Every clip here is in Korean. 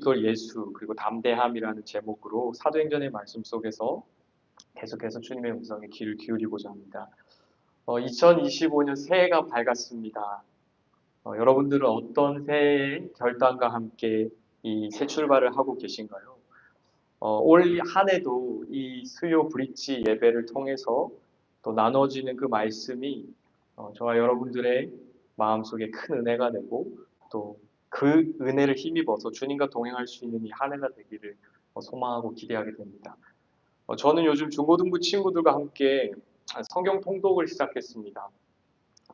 이걸 예수 그리고 담대함이라는 제목으로 사도행전의 말씀 속에서 계속해서 주님의 음성에 귀를 기울이고자 합니다. 2025년 새해가 밝았습니다. 여러분들은 어떤 새해의 결단과 함께 이 새 출발을 하고 계신가요? 올 한 해도 이 수요 브릿지 예배를 통해서 또 나눠지는 그 말씀이 저와 여러분들의 마음속에 큰 은혜가 되고 또 그 은혜를 힘입어서 주님과 동행할 수 있는 이 한 해가 되기를 소망하고 기대하게 됩니다. 저는 요즘 중고등부 친구들과 함께 성경 통독을 시작했습니다.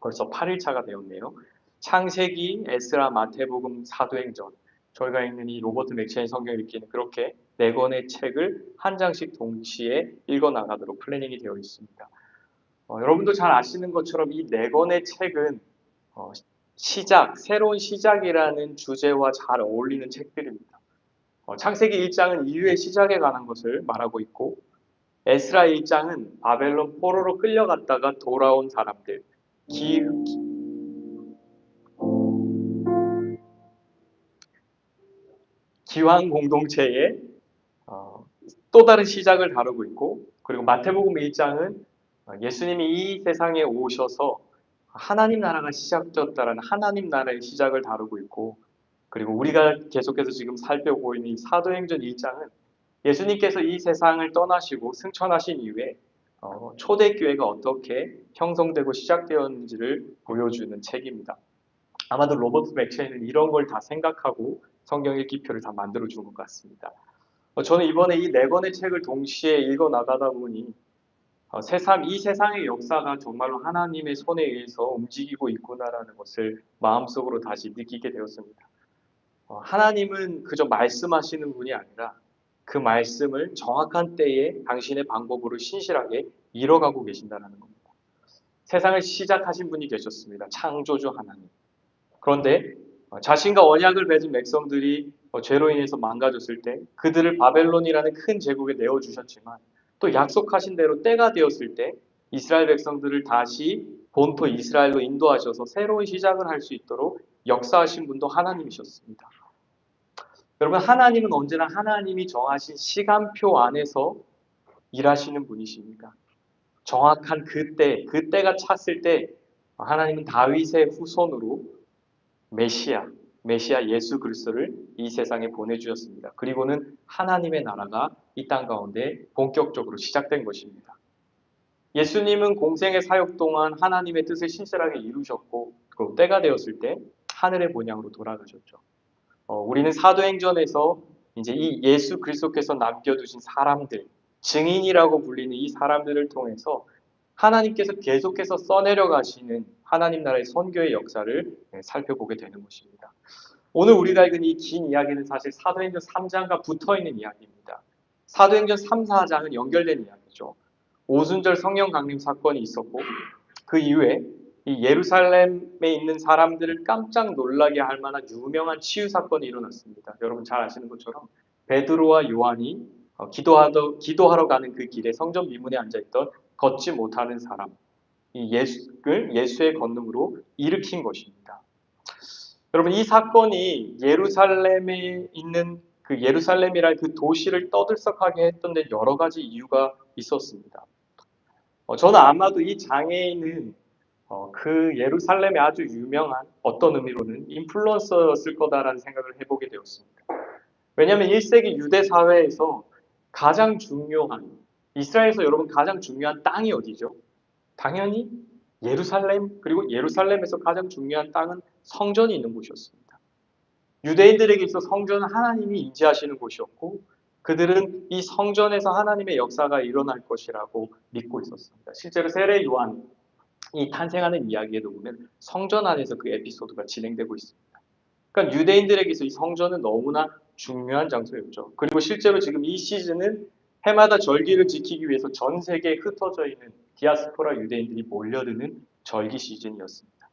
벌써 8일차가 되었네요. 창세기, 에스라, 마태복음, 사도행전, 저희가 읽는 이 로버트 맥체인 성경 읽기는 그렇게 4권의 책을 한 장씩 동시에 읽어나가도록 플래닝이 되어 있습니다. 여러분도 잘 아시는 것처럼 이 4권의 책은 새로운 시작이라는 주제와 잘 어울리는 책들입니다. 창세기 1장은 인류의 시작에 관한 것을 말하고 있고, 에스라 1장은 바벨론 포로로 끌려갔다가 돌아온 사람들, 기왕 공동체의 또 다른 시작을 다루고 있고, 그리고 마태복음 1장은 예수님이 이 세상에 오셔서 하나님 나라가 시작되었다라는 하나님 나라의 시작을 다루고 있고, 그리고 우리가 계속해서 지금 살펴보고 있는 이 사도행전 1장은 예수님께서 이 세상을 떠나시고 승천하신 이후에 초대교회가 어떻게 형성되고 시작되었는지를 보여주는 책입니다. 아마도 로버트 맥체인은 이런 걸 다 생각하고 성경 읽기표를 다 만들어준 것 같습니다. 저는 이번에 이 4권의 책을 동시에 읽어 나가다 보니 이 세상의 역사가 정말로 하나님의 손에 의해서 움직이고 있구나라는 것을 마음속으로 다시 느끼게 되었습니다. 하나님은 그저 말씀하시는 분이 아니라 그 말씀을 정확한 때에 당신의 방법으로 신실하게 이뤄가고 계신다는 겁니다. 세상을 시작하신 분이 계셨습니다. 창조주 하나님. 그런데 자신과 언약을 맺은 백성들이 죄로 인해서 망가졌을 때 그들을 바벨론이라는 큰 제국에 내어주셨지만 또 약속하신 대로 때가 되었을 때 이스라엘 백성들을 다시 본토 이스라엘로 인도하셔서 새로운 시작을 할 수 있도록 역사하신 분도 하나님이셨습니다. 여러분, 하나님은 언제나 하나님이 정하신 시간표 안에서 일하시는 분이십니다. 정확한 그때가 찼을 때 하나님은 다윗의 후손으로 메시아 예수 그리스도를 이 세상에 보내주셨습니다. 그리고는 하나님의 나라가 이 땅 가운데 본격적으로 시작된 것입니다. 예수님은 공생의 사역 동안 하나님의 뜻을 신실하게 이루셨고 그 때가 되었을 때 하늘의 본향으로 돌아가셨죠. 우리는 사도행전에서 이제 이 예수 그리스도께서 남겨두신 사람들, 증인이라고 불리는 이 사람들을 통해서 하나님께서 계속해서 써내려 가시는 하나님 나라의 선교의 역사를 살펴보게 되는 것입니다. 오늘 우리가 읽은 이 긴 이야기는 사실 사도행전 3장과 붙어있는 이야기입니다. 사도행전 3, 4장은 연결된 이야기죠. 오순절 성령 강림 사건이 있었고 그 이후에 이 예루살렘에 있는 사람들을 깜짝 놀라게 할 만한 유명한 치유 사건이 일어났습니다. 여러분 잘 아시는 것처럼 베드로와 요한이 기도하러 가는 그 길에 성전 미문에 앉아있던 걷지 못하는 사람, 이 예수의 권능으로 일으킨 것입니다. 여러분 이 사건이 예루살렘에 있는 그 예루살렘이라는 그 도시를 떠들썩하게 했던 데 여러 가지 이유가 있었습니다. 저는 아마도 이 장애인은 그 예루살렘의 아주 유명한 어떤 의미로는 인플루언서였을 거다라는 생각을 해보게 되었습니다. 왜냐하면 1세기 유대 사회에서 가장 중요한 이스라엘에서 여러분 가장 중요한 땅이 어디죠? 당연히 예루살렘 그리고 예루살렘에서 가장 중요한 땅은 성전이 있는 곳이었습니다. 유대인들에게 있어 성전은 하나님이 임재하시는 곳이었고 그들은 이 성전에서 하나님의 역사가 일어날 것이라고 믿고 있었습니다. 실제로 세례 요한이 탄생하는 이야기에도 보면 성전 안에서 그 에피소드가 진행되고 있습니다. 그러니까 유대인들에게 있어 이 성전은 너무나 중요한 장소였죠. 그리고 실제로 지금 이 시즌은 해마다 절기를 지키기 위해서 전 세계에 흩어져 있는 디아스포라 유대인들이 몰려드는 절기 시즌이었습니다.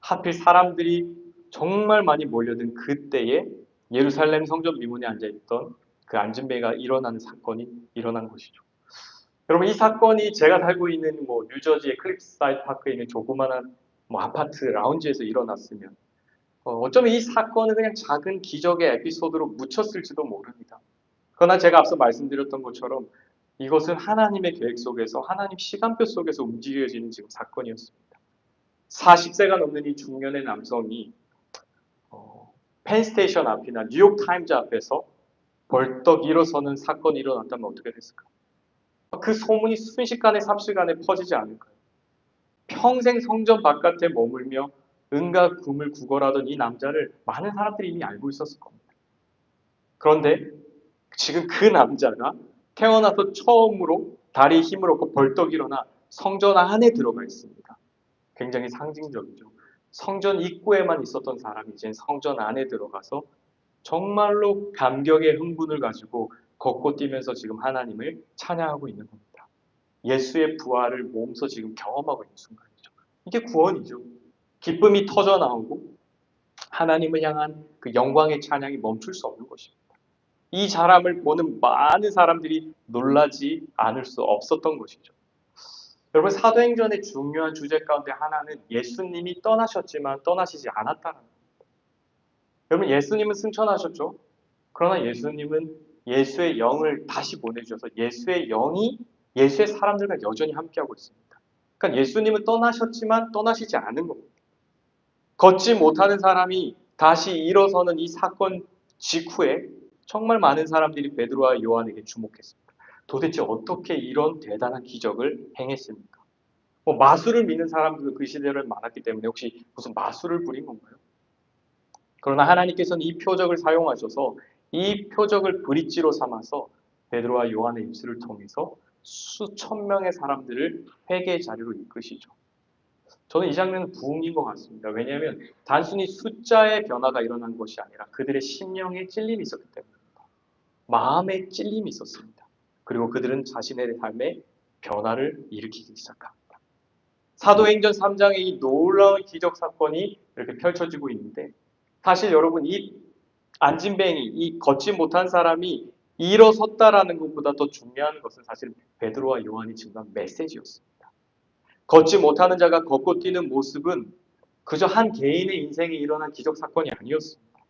하필 사람들이 정말 많이 몰려든 그때에 예루살렘 성전 미문에 앉아있던 그 안진배가 일어나는 사건이 일어난 것이죠. 여러분 이 사건이 제가 살고 있는 뉴저지의 클립사이드 파크에 있는 조그마한 아파트 라운지에서 일어났으면 어쩌면 이 사건은 그냥 작은 기적의 에피소드로 묻혔을지도 모릅니다. 그러나 제가 앞서 말씀드렸던 것처럼 이것은 하나님의 계획 속에서 하나님 시간표 속에서 움직여지는 지금 사건이었습니다. 40세가 넘는 이 중년의 남성이 펜스테이션 앞이나 뉴욕 타임즈 앞에서 벌떡 일어서는 사건이 일어났다면 어떻게 됐을까? 그 소문이 순식간에 삽시간에 퍼지지 않을까요? 평생 성전 바깥에 머물며 은과 금을 구걸하던 이 남자를 많은 사람들이 이미 알고 있었을 겁니다. 그런데 지금 그 남자가 태어나서 처음으로 다리에 힘을 얻고 벌떡 일어나 성전 안에 들어가 있습니다. 굉장히 상징적이죠. 성전 입구에만 있었던 사람이 이제 성전 안에 들어가서 정말로 감격의 흥분을 가지고 걷고 뛰면서 지금 하나님을 찬양하고 있는 겁니다. 예수의 부활을 몸소 지금 경험하고 있는 순간이죠. 이게 구원이죠. 기쁨이 터져 나오고 하나님을 향한 그 영광의 찬양이 멈출 수 없는 것입니다. 이 사람을 보는 많은 사람들이 놀라지 않을 수 없었던 것이죠. 여러분, 사도행전의 중요한 주제 가운데 하나는 예수님이 떠나셨지만 떠나시지 않았다는 겁니다. 여러분, 예수님은 승천하셨죠. 그러나 예수님은 예수의 영을 다시 보내주셔서 예수의 영이 예수의 사람들과 여전히 함께하고 있습니다. 그러니까 예수님은 떠나셨지만 떠나시지 않은 겁니다. 걷지 못하는 사람이 다시 일어서는 이 사건 직후에 정말 많은 사람들이 베드로와 요한에게 주목했습니다. 도대체 어떻게 이런 대단한 기적을 행했습니까? 마술을 믿는 사람들도 그 시대를 많았기 때문에 혹시 무슨 마술을 부린 건가요? 그러나 하나님께서는 이 표적을 사용하셔서 이 표적을 브릿지로 삼아서 베드로와 요한의 입술을 통해서 수천 명의 사람들을 회개의 자리로 이끄시죠. 저는 이 장면은 부흥인 것 같습니다. 왜냐하면 단순히 숫자의 변화가 일어난 것이 아니라 그들의 심령에 찔림이 있었기 때문입니다. 마음에 찔림이 있었습니다. 그리고 그들은 자신의 삶에 변화를 일으키기 시작합니다. 사도행전 3장의 이 놀라운 기적 사건이 이렇게 펼쳐지고 있는데 사실 여러분 이 안진뱅이, 이 걷지 못한 사람이 일어섰다라는 것보다 더 중요한 것은 사실 베드로와 요한이 증거한 메시지였습니다. 걷지 못하는 자가 걷고 뛰는 모습은 그저 한 개인의 인생에 일어난 기적 사건이 아니었습니다.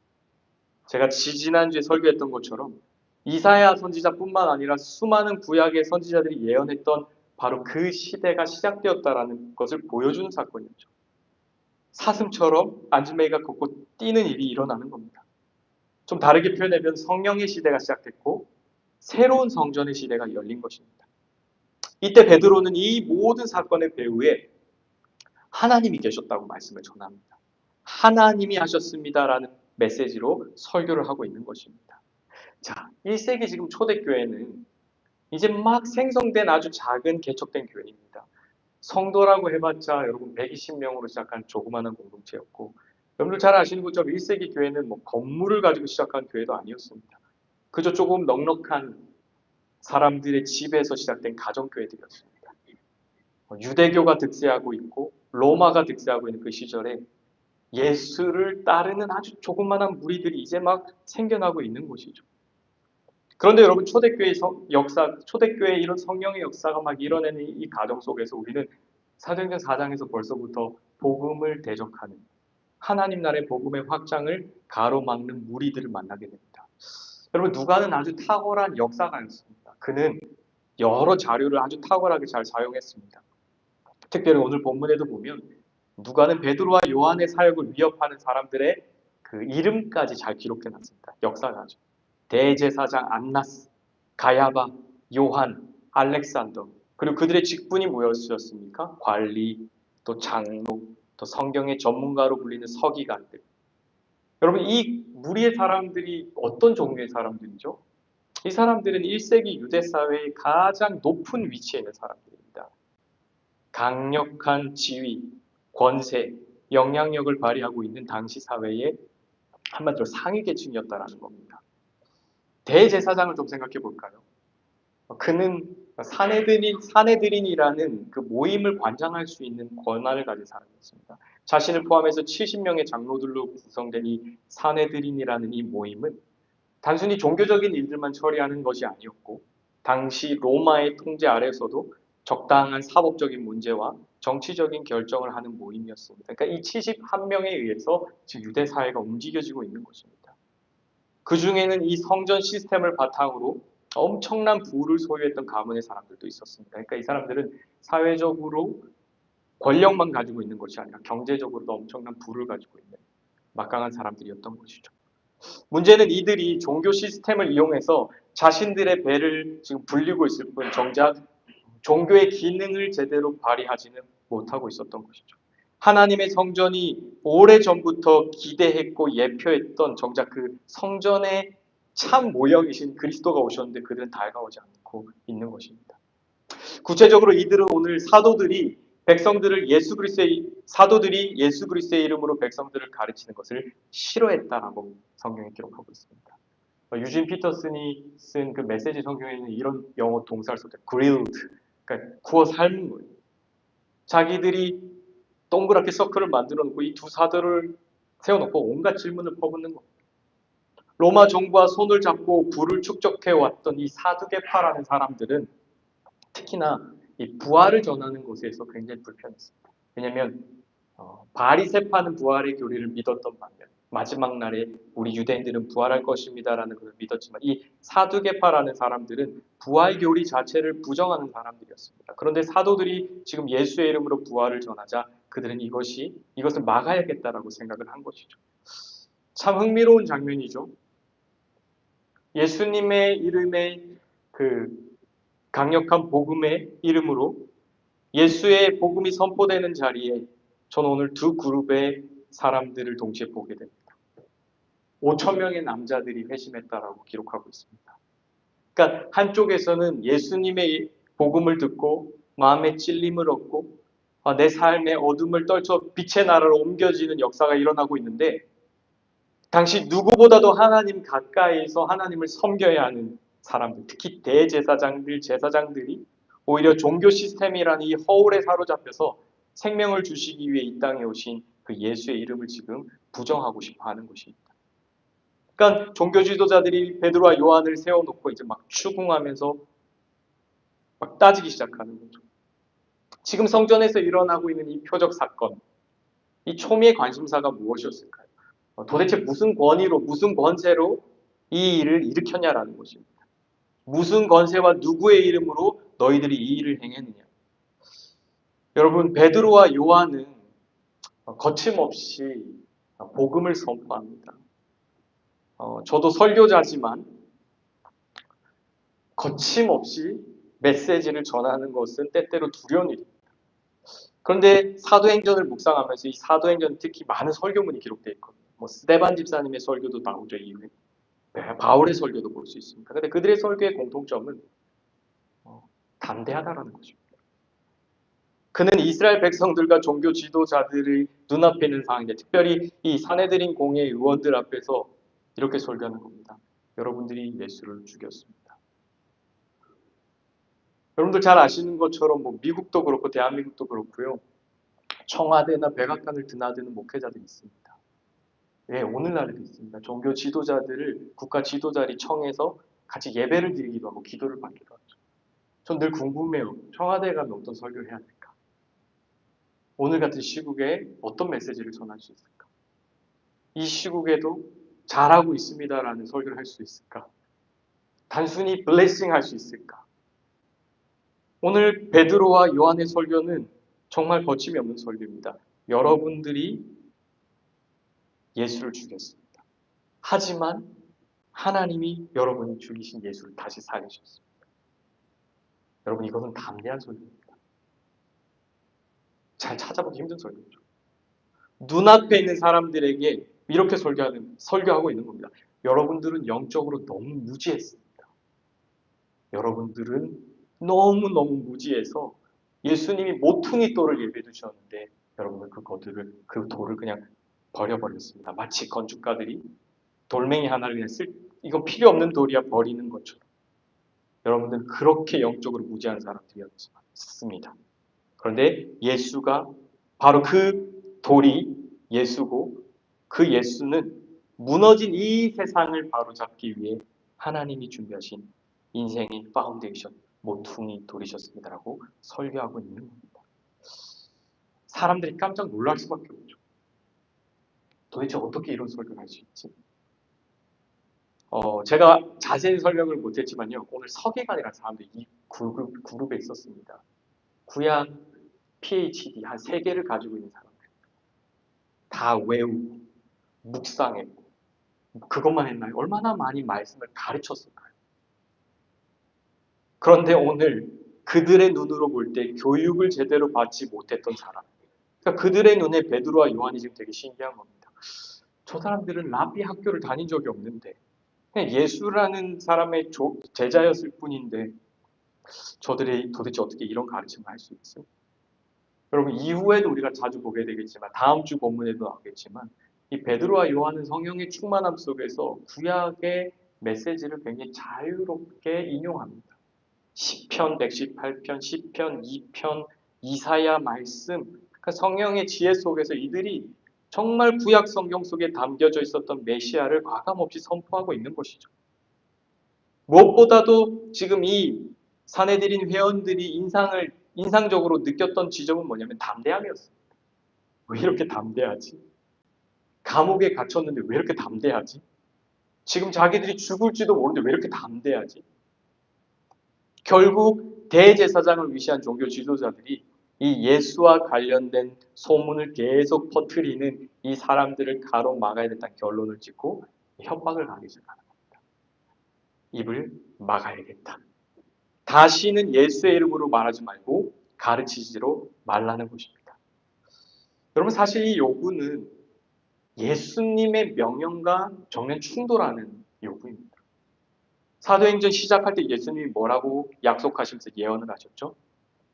제가 지지난주에 설교했던 것처럼 이사야 선지자뿐만 아니라 수많은 구약의 선지자들이 예언했던 바로 그 시대가 시작되었다라는 것을 보여주는 사건이었죠. 사슴처럼 안진뱅이가 걷고 뛰는 일이 일어나는 겁니다. 좀 다르게 표현하면 성령의 시대가 시작됐고 새로운 성전의 시대가 열린 것입니다. 이때 베드로는 이 모든 사건의 배후에 하나님이 계셨다고 말씀을 전합니다. 하나님이 하셨습니다라는 메시지로 설교를 하고 있는 것입니다. 자, 1세기 지금 초대교회는 이제 막 생성된 아주 작은 개척된 교회입니다. 성도라고 해봤자 여러분 120명으로 시작한 조그마한 공동체였고 여러분들 잘 아시는 것처럼 1세기 교회는 건물을 가지고 시작한 교회도 아니었습니다. 그저 조금 넉넉한 사람들의 집에서 시작된 가정교회들이었습니다. 유대교가 득세하고 있고 로마가 득세하고 있는 그 시절에 예수를 따르는 아주 조그마한 무리들이 이제 막 생겨나고 있는 곳이죠. 그런데 여러분 초대교회의 역사, 초대교회의 이런 성령의 역사가 막 일어나는 이 과정 속에서 우리는 사도행전 4장에서 벌써부터 복음을 대적하는 하나님 나라의 복음의 확장을 가로막는 무리들을 만나게 됩니다. 여러분 누가는 아주 탁월한 역사가였습니다. 그는 여러 자료를 아주 탁월하게 잘 사용했습니다. 특별히 오늘 본문에도 보면 누가는 베드로와 요한의 사역을 위협하는 사람들의 그 이름까지 잘 기록해 놨습니다. 역사가죠. 대제사장 안나스, 가야바, 요한, 알렉산더 그리고 그들의 직분이 무엇이었습니까? 관리, 또 장로, 또 성경의 전문가로 불리는 서기관들. 여러분 이 무리의 사람들이 어떤 종류의 사람들이죠? 이 사람들은 1세기 유대 사회의 가장 높은 위치에 있는 사람들입니다. 강력한 지위, 권세, 영향력을 발휘하고 있는 당시 사회의 한마디로 상위 계층이었다라는 겁니다. 대제사장을 좀 생각해 볼까요? 그는 사내들인이라는 그 모임을 관장할 수 있는 권한을 가진 사람이었습니다. 자신을 포함해서 70명의 장로들로 구성된 이 사내들인이라는 이 모임은 단순히 종교적인 일들만 처리하는 것이 아니었고 당시 로마의 통제 아래에서도 적당한 사법적인 문제와 정치적인 결정을 하는 모임이었습니다. 그러니까 이 71명에 의해서 지금 유대 사회가 움직여지고 있는 것입니다. 그 중에는 이 성전 시스템을 바탕으로 엄청난 부를 소유했던 가문의 사람들도 있었습니다. 그러니까 이 사람들은 사회적으로 권력만 가지고 있는 것이 아니라 경제적으로도 엄청난 부를 가지고 있는 막강한 사람들이었던 것이죠. 문제는 이들이 종교 시스템을 이용해서 자신들의 배를 지금 불리고 있을 뿐 정작 종교의 기능을 제대로 발휘하지는 못하고 있었던 것이죠. 하나님의 성전이 오래전부터 기대했고 예표했던 정작 그 성전의 참 모형이신 그리스도가 오셨는데 그들은 다가오지 않고 있는 것입니다. 구체적으로 이들은 오늘 사도들이 예수 그리스도의 이름으로 백성들을 가르치는 것을 싫어했다라고 성경에 기록하고 있습니다. 유진 피터슨이 쓴 그 메시지 성경에는 이런 영어 동사를 썼죠. grilled, 그러니까 구워 삶은 거예요. 자기들이 동그랗게 서클을 만들어 놓고 이 두 사도를 세워놓고 온갖 질문을 퍼붓는 겁니다. 로마 정부와 손을 잡고 부를 축적해 왔던 이 사두개파라는 사람들은 특히나 이 부활을 전하는 것에서 굉장히 불편했습니다. 왜냐하면 바리새파는 부활의 교리를 믿었던 반면 마지막 날에 우리 유대인들은 부활할 것입니다라는 것을 믿었지만 이 사두개파라는 사람들은 부활 교리 자체를 부정하는 사람들이었습니다. 그런데 사도들이 지금 예수의 이름으로 부활을 전하자 그들은 이것을 막아야겠다라고 생각을 한 것이죠. 참 흥미로운 장면이죠. 예수님의 이름의 그 강력한 복음의 이름으로 예수의 복음이 선포되는 자리에 저는 오늘 두 그룹의 사람들을 동시에 보게 됩니다. 5천 명의 남자들이 회심했다라고 기록하고 있습니다. 그러니까 한쪽에서는 예수님의 복음을 듣고 마음의 찔림을 얻고 내 삶의 어둠을 떨쳐 빛의 나라로 옮겨지는 역사가 일어나고 있는데 당시 누구보다도 하나님 가까이서 하나님을 섬겨야 하는 사람들, 특히 제사장들이 오히려 종교 시스템이라는 이 허울에 사로잡혀서 생명을 주시기 위해 이 땅에 오신 그 예수의 이름을 지금 부정하고 싶어 하는 것입니다. 그러니까 종교 지도자들이 베드로와 요한을 세워놓고 이제 막 추궁하면서 막 따지기 시작하는 거죠. 지금 성전에서 일어나고 있는 이 표적 사건, 이 초미의 관심사가 무엇이었을까요? 도대체 무슨 권위로, 무슨 권세로 이 일을 일으켰냐라는 것입니다. 무슨 권세와 누구의 이름으로 너희들이 이 일을 행했느냐. 여러분, 베드로와 요한은 거침없이 복음을 선포합니다. 저도 설교자지만 거침없이 메시지를 전하는 것은 때때로 두려운 일입니다. 그런데 사도행전을 묵상하면서 이 사도행전 특히 많은 설교문이 기록되어 있거든요. 스데반 집사님의 설교도 나오죠, 이후에. 바울의 설교도 볼 수 있습니다. 그런데 그들의 설교의 공통점은 담대하다라는 것입니다. 그는 이스라엘 백성들과 종교 지도자들의 눈앞에 있는 상황인데 특별히 이 사내들인 공의 의원들 앞에서 이렇게 설교하는 겁니다. 여러분들이 예수를 죽였습니다. 여러분들 잘 아시는 것처럼 미국도 그렇고 대한민국도 그렇고요. 청와대나 백악관을 드나드는 목회자들이 있습니다. 예, 오늘날에도 있습니다. 종교 지도자들을 국가 지도자들이 청해서 같이 예배를 드리기도 하고 기도를 받기도 하죠. 전 늘 궁금해요. 청와대에 가면 어떤 설교를 해야 될까? 오늘 같은 시국에 어떤 메시지를 전할 수 있을까? 이 시국에도 잘하고 있습니다라는 설교를 할 수 있을까? 단순히 블레싱 할 수 있을까? 오늘 베드로와 요한의 설교는 정말 거침이 없는 설교입니다. 여러분들이 예수를 죽였습니다. 하지만 하나님이 여러분이 죽이신 예수를 다시 살리셨습니다. 여러분 이것은 담대한 설교입니다. 잘 찾아보기 힘든 설교죠. 눈앞에 있는 사람들에게 이렇게 설교하고 있는 겁니다. 여러분들은 영적으로 너무 무지했습니다. 여러분들은 너무너무 무지해서 예수님이 모퉁이 돌을 예배해 주셨는데 여러분은 그 돌을 그냥 버려버렸습니다. 마치 건축가들이 돌멩이 하나를 그냥 이건 필요 없는 돌이야 버리는 것처럼 여러분들은 그렇게 영적으로 무지한 사람들이었습니다. 그런데 예수가 바로 그 돌이 예수고 그 예수는 무너진 이 세상을 바로잡기 위해 하나님이 준비하신 인생의 파운데이션, 모퉁이 돌이셨습니다라고 설교하고 있는 겁니다. 사람들이 깜짝 놀랄 수밖에 없죠. 도대체 어떻게 이런 설교를 할 수 있지? 제가 자세히 설명을 못했지만요. 오늘 서기관이라는 사람들이 이 그룹에 있었습니다. 구약 PhD 한 3개를 가지고 있는 사람들. 다 외우고 묵상했고 그것만 했나요? 얼마나 많이 말씀을 가르쳤을까요? 그런데 오늘 그들의 눈으로 볼 때 교육을 제대로 받지 못했던 사람. 그러니까 그들의 눈에 베드로와 요한이 지금 되게 신기한 겁니다. 저 사람들은 랍비 학교를 다닌 적이 없는데 그냥 예수라는 사람의 제자였을 뿐인데 저들이 도대체 어떻게 이런 가르침을 할 수 있어요? 여러분 이후에도 우리가 자주 보게 되겠지만 다음 주 본문에도 나오겠지만 이 베드로와 요한은 성령의 충만함 속에서 구약의 메시지를 굉장히 자유롭게 인용합니다. 시편 118편, 시편 2편, 이사야 말씀, 그러니까 성령의 지혜 속에서 이들이 정말 구약 성경 속에 담겨져 있었던 메시아를 과감없이 선포하고 있는 것이죠. 무엇보다도 지금 이 사내들인 회원들이 인상적으로 느꼈던 지점은 뭐냐면 담대함이었습니다. 왜 이렇게 담대하지? 감옥에 갇혔는데 왜 이렇게 담대하지? 지금 자기들이 죽을지도 모르는데 왜 이렇게 담대하지? 결국 대제사장을 위시한 종교 지도자들이 이 예수와 관련된 소문을 계속 퍼뜨리는 이 사람들을 가로막아야 된다는 결론을 짓고 협박을 가기 시작하는 겁니다. 입을 막아야겠다. 다시는 예수의 이름으로 말하지 말고 가르치지로 말라는 것입니다. 여러분 사실 이 요구는 예수님의 명령과 정면 충돌하는 요구입니다. 사도행전 시작할 때 예수님이 뭐라고 약속하시면서 예언을 하셨죠?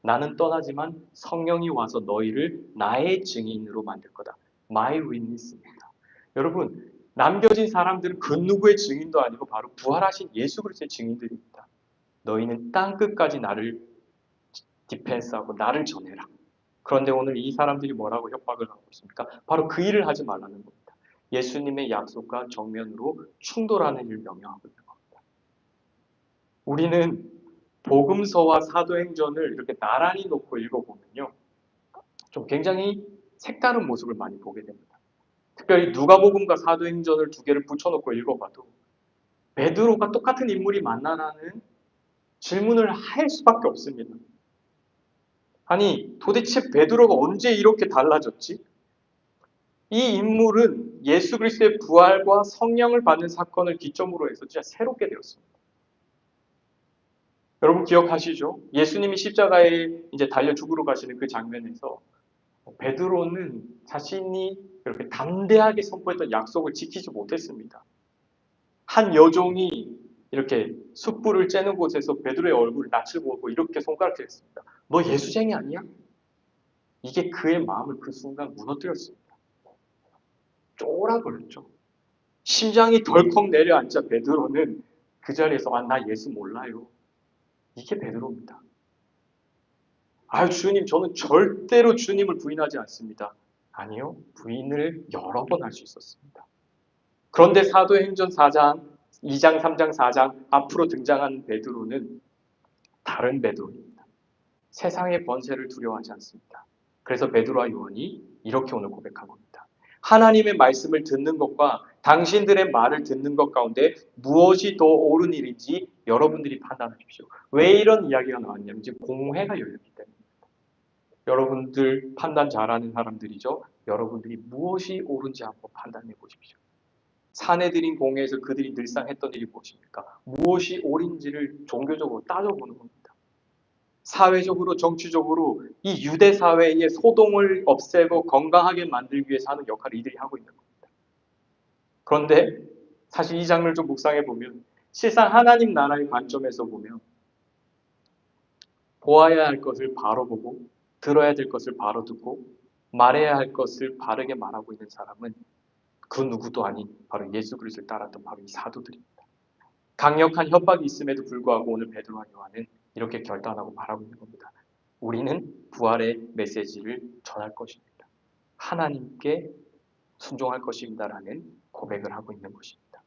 나는 떠나지만 성령이 와서 너희를 나의 증인으로 만들 거다. My witness입니다. 여러분 남겨진 사람들은 그 누구의 증인도 아니고 바로 부활하신 예수 그리스도의 증인들입니다. 너희는 땅 끝까지 나를 디펜스하고 나를 전해라. 그런데 오늘 이 사람들이 뭐라고 협박을 하고 있습니까? 바로 그 일을 하지 말라는 겁니다. 예수님의 약속과 정면으로 충돌하는 일을 명령하고 있는 겁니다. 우리는 복음서와 사도행전을 이렇게 나란히 놓고 읽어보면요. 좀 굉장히 색다른 모습을 많이 보게 됩니다. 특별히 누가복음과 사도행전을 2개를 붙여놓고 읽어봐도 베드로가 똑같은 인물이 만나라는 질문을 할 수밖에 없습니다. 아니 도대체 베드로가 언제 이렇게 달라졌지? 이 인물은 예수 그리스도의 부활과 성령을 받는 사건을 기점으로 해서 진짜 새롭게 되었습니다. 여러분 기억하시죠? 예수님이 십자가에 이제 달려 죽으러 가시는 그 장면에서 베드로는 자신이 이렇게 담대하게 선포했던 약속을 지키지 못했습니다. 한 여종이 이렇게 숯불을 쬐는 곳에서 베드로의 얼굴을 낯을 보고 이렇게 손가락질 했습니다. 너 예수쟁이 아니야? 이게 그의 마음을 그 순간 무너뜨렸습니다. 쫄아버렸죠. 심장이 덜컥 내려앉자 베드로는 그 자리에서 나 예수 몰라요. 이게 베드로입니다. 아유 주님 저는 절대로 주님을 부인하지 않습니다. 아니요. 부인을 여러 번 할 수 있었습니다. 그런데 사도행전 4장, 2장, 3장, 4장 앞으로 등장하는 베드로는 다른 베드로입니다. 세상의 번세를 두려워하지 않습니다. 그래서 베드로와 요한이 이렇게 오늘 고백한 겁니다. 하나님의 말씀을 듣는 것과 당신들의 말을 듣는 것 가운데 무엇이 더 옳은 일인지 여러분들이 판단하십시오. 왜 이런 이야기가 나왔냐면 지금 공회가 열렸기 때문입니다. 여러분들 판단 잘하는 사람들이죠. 여러분들이 무엇이 옳은지 한번 판단해 보십시오. 사내들인 공회에서 그들이 늘상 했던 일이 무엇입니까? 무엇이 옳은지를 종교적으로 따져보는 겁니다. 사회적으로 정치적으로 이 유대 사회의 소동을 없애고 건강하게 만들기 위해서 하는 역할을 이들이 하고 있는 겁니다. 그런데 사실 이 장면을 좀 묵상해 보면 실상 하나님 나라의 관점에서 보면 보아야 할 것을 바로 보고 들어야 될 것을 바로 듣고 말해야 할 것을 바르게 말하고 있는 사람은 그 누구도 아닌 바로 예수 그리스도를 따랐던 바로 이 사도들입니다. 강력한 협박이 있음에도 불구하고 오늘 베드로와 요한은 이렇게 결단하고 말하고 있는 겁니다. 우리는 부활의 메시지를 전할 것입니다. 하나님께 순종할 것입니다라는 고백을 하고 있는 것입니다.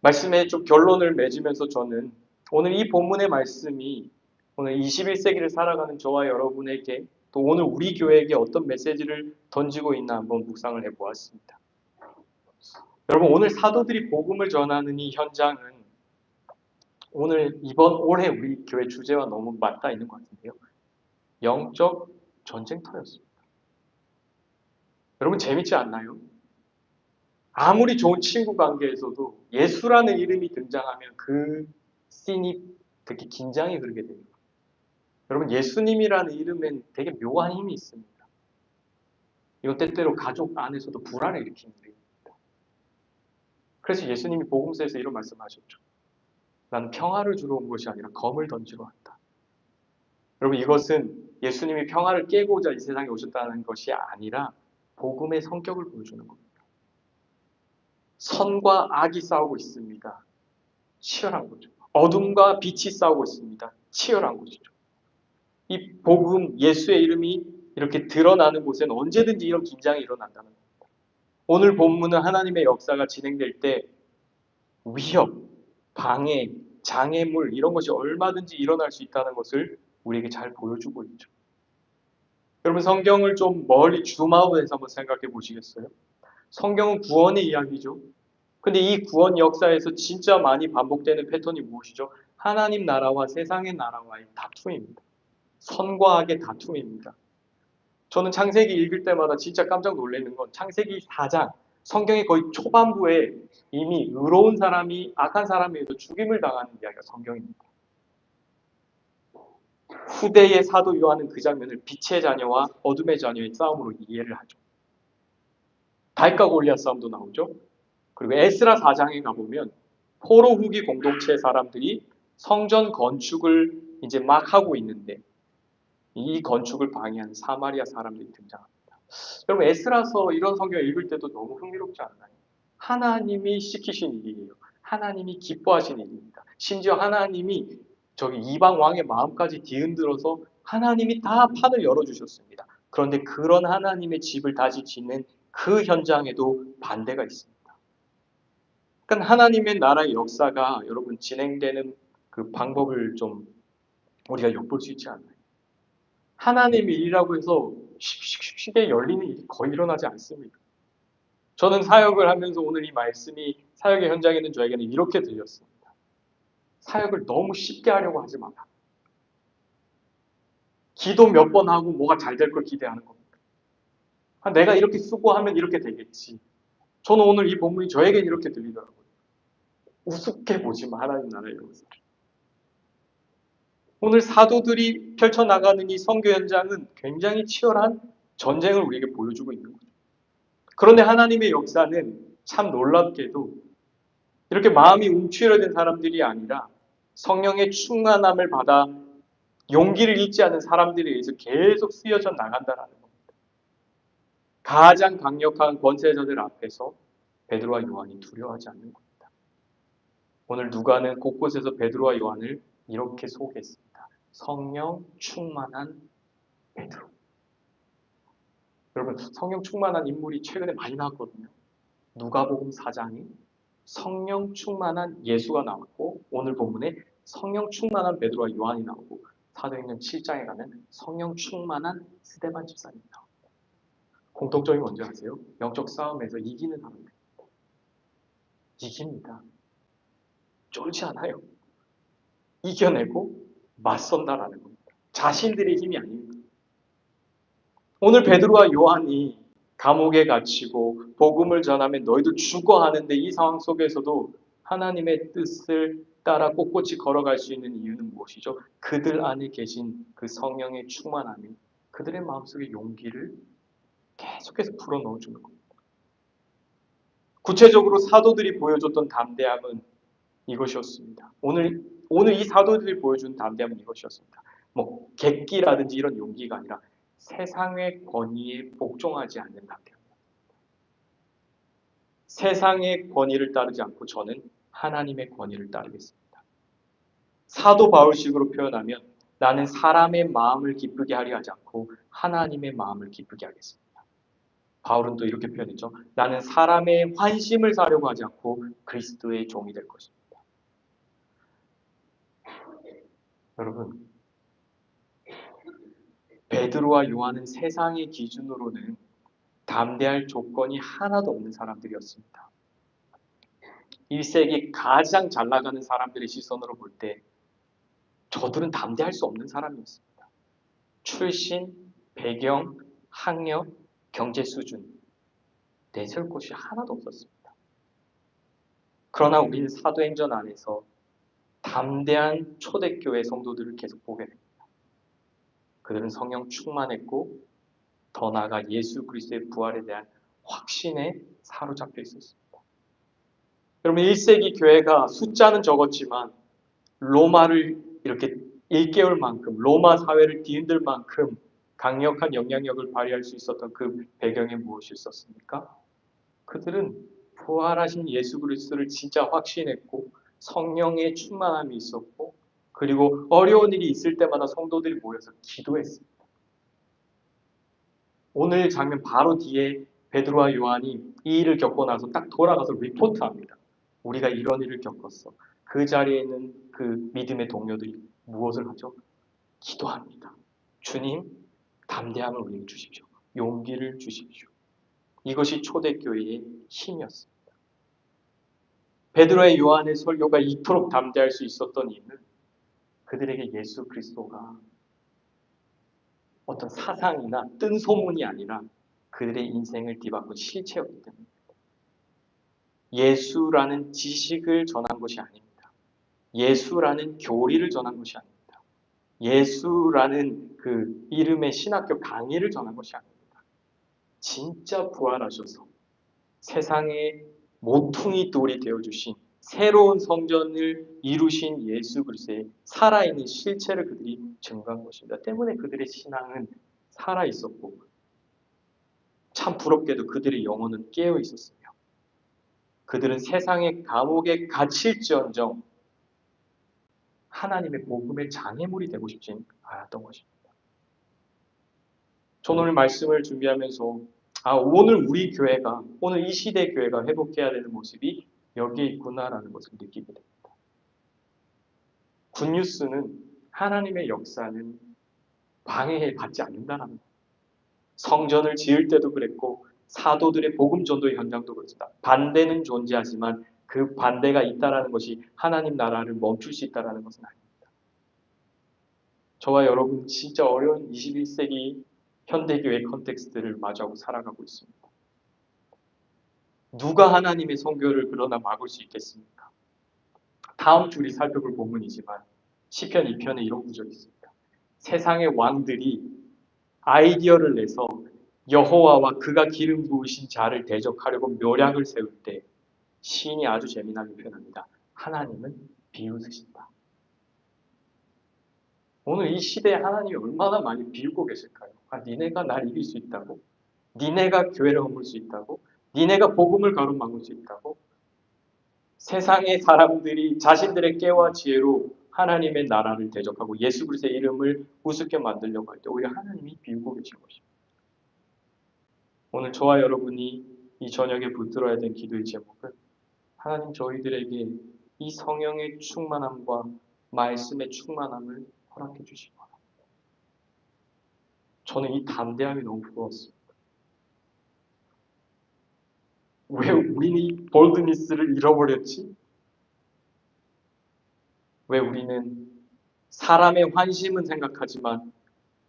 말씀에 좀 결론을 맺으면서 저는 오늘 이 본문의 말씀이 오늘 21세기를 살아가는 저와 여러분에게 또 오늘 우리 교회에게 어떤 메시지를 던지고 있나 한번 묵상을 해보았습니다. 여러분, 오늘 사도들이 복음을 전하는 이 현장은 오늘 이번 올해 우리 교회 주제와 너무 맞닿아 있는 것 같은데요. 영적 전쟁터였습니다. 여러분, 재밌지 않나요? 아무리 좋은 친구 관계에서도 예수라는 이름이 등장하면 그 씬이 되게 긴장이 흐르게 됩니다. 여러분, 예수님이라는 이름엔 되게 묘한 힘이 있습니다. 이건 때때로 가족 안에서도 불안을 일으키는 일입니다. 그래서 예수님이 복음서에서 이런 말씀하셨죠. 나는 평화를 주러 온 것이 아니라 검을 던지러 왔다. 여러분, 이것은 예수님이 평화를 깨고자 이 세상에 오셨다는 것이 아니라 복음의 성격을 보여주는 겁니다. 선과 악이 싸우고 있습니다. 치열한 거죠. 어둠과 빛이 싸우고 있습니다. 치열한 것이죠. 이 복음, 예수의 이름이 이렇게 드러나는 곳에는 언제든지 이런 긴장이 일어난다는 겁니다. 오늘 본문은 하나님의 역사가 진행될 때 위협, 방해, 장애물 이런 것이 얼마든지 일어날 수 있다는 것을 우리에게 잘 보여주고 있죠. 여러분, 성경을 좀 멀리 줌아웃해서 한번 생각해 보시겠어요? 성경은 구원의 이야기죠. 근데 이 구원 역사에서 진짜 많이 반복되는 패턴이 무엇이죠? 하나님 나라와 세상의 나라와의 다툼입니다. 선과 악의 다툼입니다. 저는 창세기 읽을 때마다 진짜 깜짝 놀라는 건 창세기 4장, 성경의 거의 초반부에 이미 의로운 사람이 악한 사람에 의해서 죽임을 당하는 이야기가 성경입니다. 후대의 사도 요한은 그 장면을 빛의 자녀와 어둠의 자녀의 싸움으로 이해를 하죠. 다윗과 골리앗 싸움도 나오죠. 그리고 에스라 4장에 가보면 포로 후기 공동체 사람들이 성전 건축을 이제 막 하고 있는데 이 건축을 방해하는 사마리아 사람들이 등장합니다. 여러분, 에스라서 이런 성경 읽을 때도 너무 흥미롭지 않나요? 하나님이 시키신 일이에요. 하나님이 기뻐하신 일입니다. 심지어 하나님이 저기 이방 왕의 마음까지 뒤흔들어서 하나님이 다 판을 열어주셨습니다. 그런데 그런 하나님의 집을 다시 짓는 그 현장에도 반대가 있습니다. 그러니까 하나님의 나라의 역사가 여러분 진행되는 그 방법을 좀 우리가 엿볼 수 있지 않나요? 하나님의 일이라고 해서 쉽게 열리는 일이 거의 일어나지 않습니다. 저는 사역을 하면서 오늘 이 말씀이 사역의 현장에 있는 저에게는 이렇게 들렸습니다. 사역을 너무 쉽게 하려고 하지 마라. 기도 몇 번 하고 뭐가 잘 될 걸 기대하는 겁니다. 내가 이렇게 수고하면 이렇게 되겠지. 저는 오늘 이 본문이 저에겐 이렇게 들리더라고요. 우습게 보지 마, 하나님 나라의 역사를. 오늘 사도들이 펼쳐나가는 이 선교 현장은 굉장히 치열한 전쟁을 우리에게 보여주고 있는 거죠. 그런데 하나님의 역사는 참 놀랍게도 이렇게 마음이 움츠러든 사람들이 아니라 성령의 충만함을 받아 용기를 잃지 않은 사람들에 의해서 계속 쓰여져 나간다는 겁니다. 가장 강력한 권세자들 앞에서 베드로와 요한이 두려워하지 않는 겁니다. 오늘 누가는 곳곳에서 베드로와 요한을 이렇게 소개했습니다. 성령 충만한 베드로. 여러분, 성령 충만한 인물이 최근에 많이 나왔거든요. 누가복음 4장에 성령 충만한 예수가 나왔고 오늘 본문에 성령 충만한 베드로와 요한이 나오고 사도행전 7장에 가면 성령 충만한 스데반 집사님이 나옵니다. 공통점이 뭔지 아세요? 영적 싸움에서 이기는 사람들. 이깁니다. 쫄지 않아요. 이겨내고 맞선다라는 겁니다. 자신들의 힘이 아닙니다. 오늘 베드로와 요한이 감옥에 갇히고 복음을 전하면 너희도 죽어 하는데 이 상황 속에서도 하나님의 뜻을 따라 꼿꼿이 걸어갈 수 있는 이유는 무엇이죠? 그들 안에 계신 그 성령의 충만함이 그들의 마음속에 용기를 계속해서 불어넣어주는 겁니다. 구체적으로 사도들이 보여줬던 담대함은 이것이었습니다. 오늘 이 사도들이 보여준 담대함은 이것이었습니다. 뭐 객기라든지 이런 용기가 아니라 세상의 권위에 복종하지 않는 담대함. 세상의 권위를 따르지 않고 저는 하나님의 권위를 따르겠습니다. 사도 바울식으로 표현하면 나는 사람의 마음을 기쁘게 하려 하지 않고 하나님의 마음을 기쁘게 하겠습니다. 바울은 또 이렇게 표현했죠. 나는 사람의 환심을 사려고 하지 않고 그리스도의 종이 될 것입니다. 여러분, 베드로와 요한은 세상의 기준으로는 담대할 조건이 하나도 없는 사람들이었습니다. 1세기 가장 잘 나가는 사람들의 시선으로 볼 때 저들은 담대할 수 없는 사람이었습니다. 출신, 배경, 학력, 경제 수준 내세울 곳이 하나도 없었습니다. 그러나 우리는 사도행전 안에서 담대한 초대교회 성도들을 계속 보게 됩니다. 그들은 성령 충만했고 더 나아가 예수 그리스도의 부활에 대한 확신에 사로잡혀 있었습니다. 여러분 1세기 교회가 숫자는 적었지만 로마를 이렇게 일깨울 만큼 로마 사회를 뒤흔들 만큼 강력한 영향력을 발휘할 수 있었던 그 배경에 무엇이 있었습니까? 그들은 부활하신 예수 그리스도를 진짜 확신했고 성령의 충만함이 있었고 그리고 어려운 일이 있을 때마다 성도들이 모여서 기도했습니다. 오늘 장면 바로 뒤에 베드로와 요한이 이 일을 겪고 나서 딱 돌아가서 리포트합니다. 우리가 이런 일을 겪었어. 그 자리에 있는 그 믿음의 동료들이 무엇을 하죠? 기도합니다. 주님, 담대함을 우리에게 주십시오. 용기를 주십시오. 이것이 초대교회의 힘이었습니다. 베드로와 요한의 설교가 이토록 담대할 수 있었던 이유는 그들에게 예수 그리스도가 어떤 사상이나 뜬 소문이 아니라 그들의 인생을 뒤바꾼 실체였기 때문입니다. 예수라는 지식을 전한 것이 아닙니다. 예수라는 교리를 전한 것이 아닙니다. 예수라는 그 이름의 신학교 강의를 전한 것이 아닙니다. 진짜 부활하셔서 세상의 모퉁이 돌이 되어주신 새로운 성전을 이루신 예수 그리스도의 살아있는 실체를 그들이 증거한 것입니다. 때문에 그들의 신앙은 살아있었고 참 부럽게도 그들의 영혼은 깨어 있었으며 그들은 세상의 감옥에 갇힐지언정 하나님의 복음의 장애물이 되고 싶진 않았던 것입니다. 저는 오늘 말씀을 준비하면서 오늘 우리 교회가 오늘 이 시대 교회가 회복해야 되는 모습이 여기에 있구나라는 것을 느끼게 됩니다. 굿뉴스는 하나님의 역사는 방해받지 않는다라는 것. 성전을 지을 때도 그랬고 사도들의 복음 전도의 현장도 그렇습니다. 반대는 존재하지만 그 반대가 있다라는 것이 하나님 나라를 멈출 수 있다라는 것은 아닙니다. 저와 여러분 진짜 어려운 21세기 현대교회 컨텍스트를 마주하고 살아가고 있습니다. 누가 하나님의 선교를 그러나 막을 수 있겠습니까? 다음 주 우리 살펴볼 본문이지만 시편 2편에 이런 구절이 있습니다. 세상의 왕들이 아이디어를 내서 여호와와 그가 기름 부으신 자를 대적하려고 묘략을 세울 때 시인이 아주 재미나게 표현합니다. 하나님은 비웃으신다. 오늘 이 시대에 하나님이 얼마나 많이 비웃고 계실까요? 니네가 날 이길 수 있다고? 니네가 교회를 허물 수 있다고? 니네가 복음을 가로막을 수 있다고? 세상의 사람들이 자신들의 깨와 지혜로 하나님의 나라를 대적하고 예수 그리스도의 이름을 우습게 만들려고 할 때 오히려 하나님이 비우고 계신 것입니다. 오늘 저와 여러분이 이 저녁에 붙들어야 될 기도의 제목은 하나님 저희들에게 이 성령의 충만함과 말씀의 충만함을 허락해 주시기 바랍니다. 저는 이 담대함이 너무 부러웠습니다. 왜 우리는 이 볼드니스를 잃어버렸지? 왜 우리는 사람의 환심은 생각하지만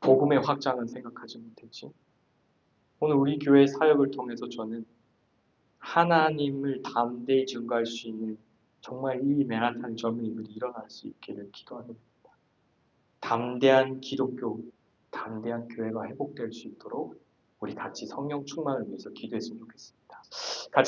복음의 확장은 생각하지 못했지? 오늘 우리 교회 사역을 통해서 저는 하나님을 담대히 증거할 수 있는 정말 이 맨하탄 젊은이들이 일어날 수 있기를 기도하게 됩니다. 담대한 기독교, 담대한 교회가 회복될 수 있도록 우리 같이 성령 충만을 위해서 기도했으면 좋겠습니다. 같이